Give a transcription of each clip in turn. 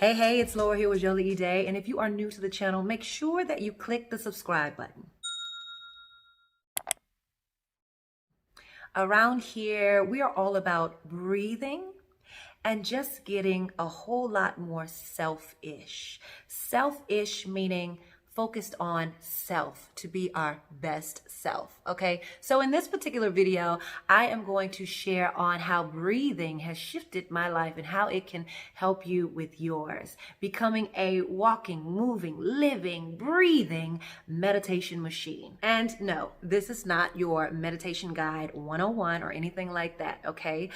Hey, it's Laura here with Jolie E Day, and if you are new to the channel, make sure that you click the subscribe button. Around here, we are all about breathing and just getting a whole lot more selfish. Selfish meaning focused on self, to be our best self, okay? So in this particular video, I am going to share on how breathing has shifted my life and how it can help you with yours. Becoming a walking, moving, living, breathing meditation machine. And no, this is not your meditation guide 101 or anything like that, okay?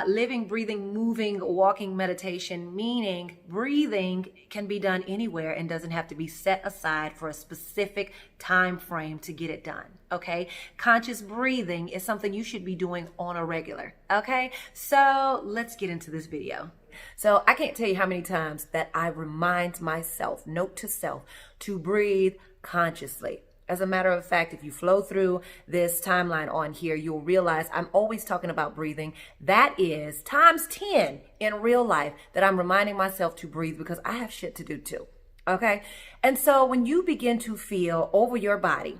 Living, breathing, moving, walking meditation, meaning breathing can be done anywhere and doesn't have to be set aside for a specific time frame to get it done, okay? Conscious breathing is something you should be doing on a regular, okay? So let's get into this video. So I can't tell you how many times that I remind myself, note to self, to breathe consciously. As a matter of fact, if you flow through this timeline on here, you'll realize I'm always talking about breathing. That is times 10 in real life that I'm reminding myself to breathe because I have shit to do too. Okay. And so when you begin to feel over your body,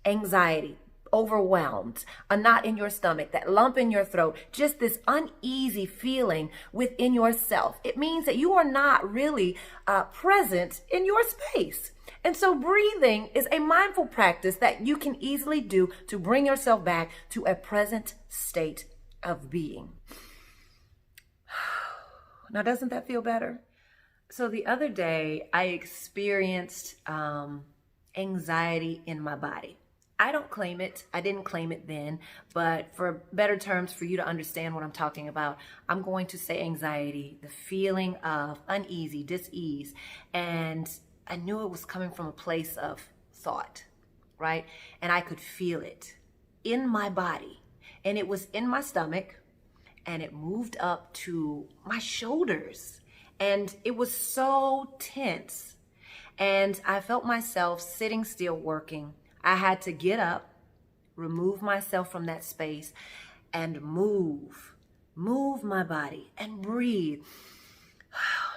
anxiety, overwhelmed, a knot in your stomach, that lump in your throat, just this uneasy feeling within yourself, it means that you are not really present in your space. And so breathing is a mindful practice that you can easily do to bring yourself back to a present state of being. Now, doesn't that feel better? So the other day, I experienced anxiety in my body. I don't claim it. I didn't claim it then, but for better terms, for you to understand what I'm talking about, I'm going to say anxiety, the feeling of uneasy, dis-ease. And I knew it was coming from a place of thought, right? And I could feel it in my body. And it was in my stomach, and it moved up to my shoulders. And it was so tense. And I felt myself sitting still working. I had to get up, remove myself from that space, and move my body and breathe.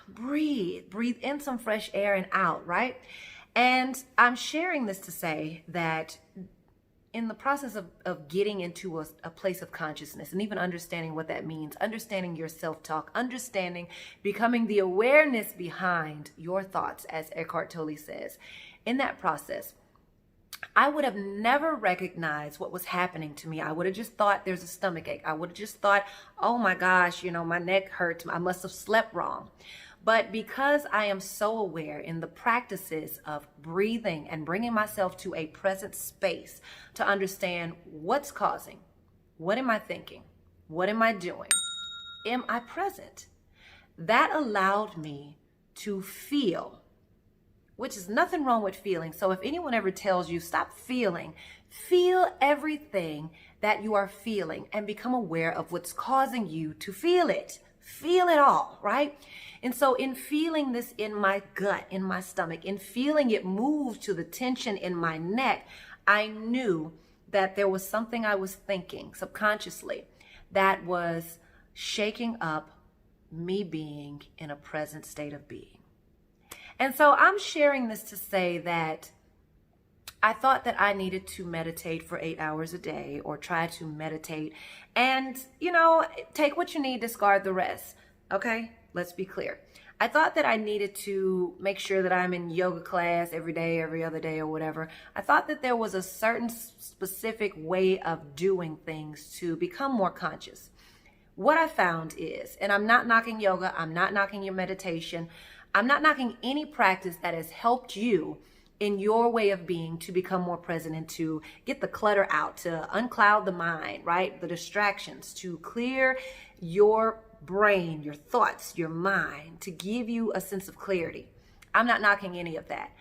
Breathe in some fresh air and out, right? And I'm sharing this to say that in the process of getting into a place of consciousness and even understanding what that means, understanding your self-talk, becoming the awareness behind your thoughts, as Eckhart Tolle says, in that process, I would have never recognized what was happening to me. I would have just thought there's a stomach ache. I would have just thought, oh my gosh, my neck hurts. I must have slept wrong. But because I am so aware in the practices of breathing and bringing myself to a present space to understand what's causing, what am I thinking, what am I doing, am I present? That allowed me to feel, which is nothing wrong with feeling. So if anyone ever tells you stop feeling, feel everything that you are feeling and become aware of what's causing you to feel it. Feel it all, right? And so in feeling this in my gut, in my stomach, in feeling it move to the tension in my neck, I knew that there was something I was thinking subconsciously that was shaking up me being in a present state of being. And so I'm sharing this to say that I thought that I needed to meditate for 8 hours a day or try to meditate and, take what you need, discard the rest. Okay, let's be clear. I thought that I needed to make sure that I'm in yoga class every day, every other day or whatever. I thought that there was a certain specific way of doing things to become more conscious. What I found is, and I'm not knocking yoga, I'm not knocking your meditation, I'm not knocking any practice that has helped you in your way of being to become more present and to get the clutter out, to uncloud the mind, right? The distractions, to clear your brain, your thoughts, your mind, to give you a sense of clarity. I'm not knocking any of that.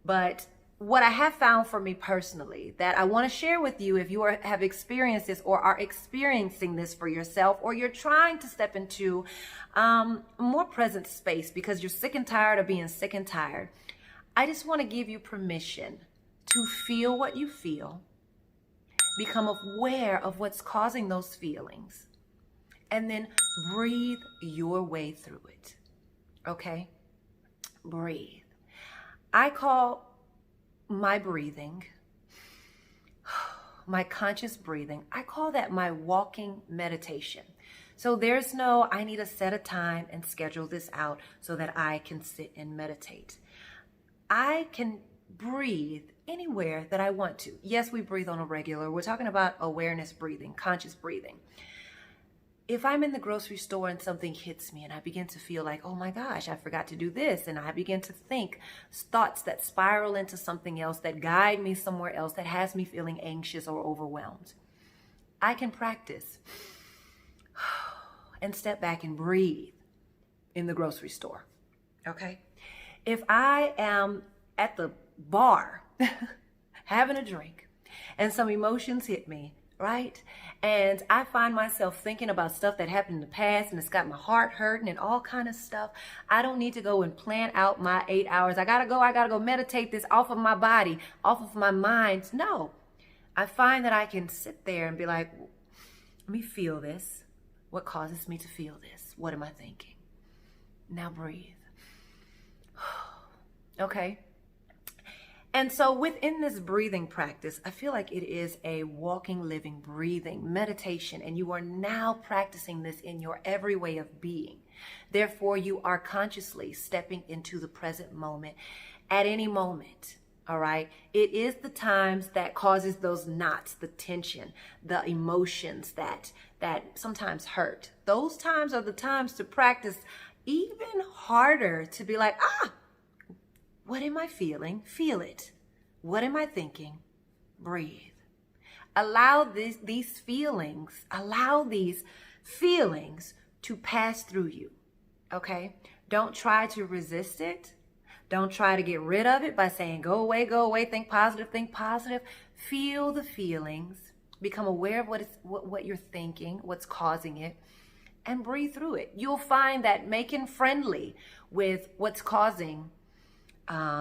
But what I have found for me personally that I want to share with you, if you have experienced this or are experiencing this for yourself, or you're trying to step into a more present space because you're sick and tired of being sick and tired, I just want to give you permission to feel what you feel, become aware of what's causing those feelings, and then breathe your way through it. Okay? breathe. I call my breathing, my conscious breathing, I call that my walking meditation. So there's no, I need to set a time and schedule this out so that I can sit and meditate. I can breathe anywhere that I want to. Yes, we breathe on a regular. We're talking about awareness breathing, conscious breathing. If I'm in the grocery store and something hits me and I begin to feel like, oh my gosh, I forgot to do this, and I begin to think thoughts that spiral into something else, that guide me somewhere else, that has me feeling anxious or overwhelmed, I can practice and step back and breathe in the grocery store, okay? If I am at the bar having a drink and some emotions hit me, right? And I find myself thinking about stuff that happened in the past and it's got my heart hurting and all kind of stuff. I don't need to go and plan out my 8 hours. I gotta go meditate this off of my body, off of my mind. No, I find that I can sit there and be like, let me feel this. What causes me to feel this? What am I thinking? Now breathe. Okay. And so within this breathing practice, I feel like it is a walking, living, breathing meditation, and you are now practicing this in your every way of being. Therefore, you are consciously stepping into the present moment at any moment, all right? It is the times that causes those knots, the tension, the emotions that sometimes hurt. Those times are the times to practice even harder, to be like, what am I feeling? Feel it. What am I thinking? Breathe. Allow these feelings to pass through you, okay? Don't try to resist it. Don't try to get rid of it by saying, go away, think positive. Feel the feelings. Become aware of what you're thinking, what's causing it, and breathe through it. You'll find that making friendly with what's causing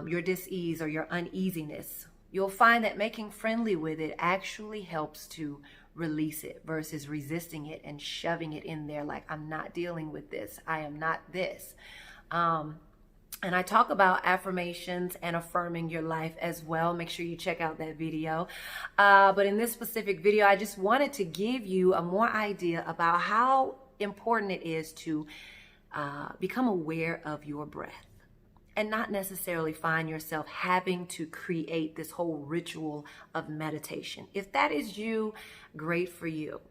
your dis-ease or your uneasiness, you'll find that making friendly with it actually helps to release it versus resisting it and shoving it in there like, I'm not dealing with this, I am not this. And I talk about affirmations and affirming your life as well. Make sure you check out that video. But in this specific video, I just wanted to give you a more idea about how important it is to become aware of your breath, and not necessarily find yourself having to create this whole ritual of meditation. If that is you, great for you.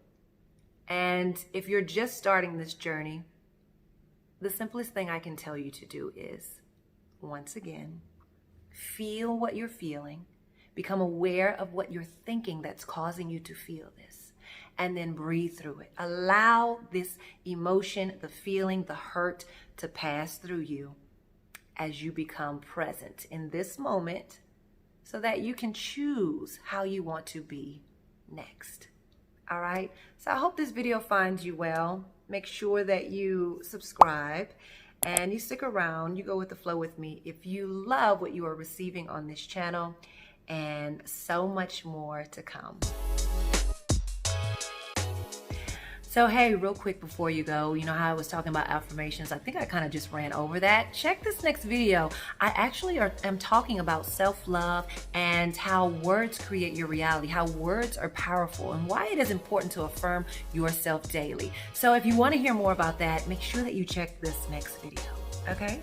And if you're just starting this journey, the simplest thing I can tell you to do is, once again, feel what you're feeling, become aware of what you're thinking that's causing you to feel this, and then breathe through it. Allow this emotion, the feeling, the hurt to pass through you as you become present in this moment so that you can choose how you want to be next. All right? So I hope this video finds you well. Make sure that you subscribe and you stick around. You go with the flow with me if you love what you are receiving on this channel, and so much more to come. So hey, real quick before you go, you know how I was talking about affirmations? I think I kind of just ran over that. Check this next video. I actually am talking about self-love and how words create your reality, how words are powerful, and why it is important to affirm yourself daily. So if you want to hear more about that, make sure that you check this next video, okay?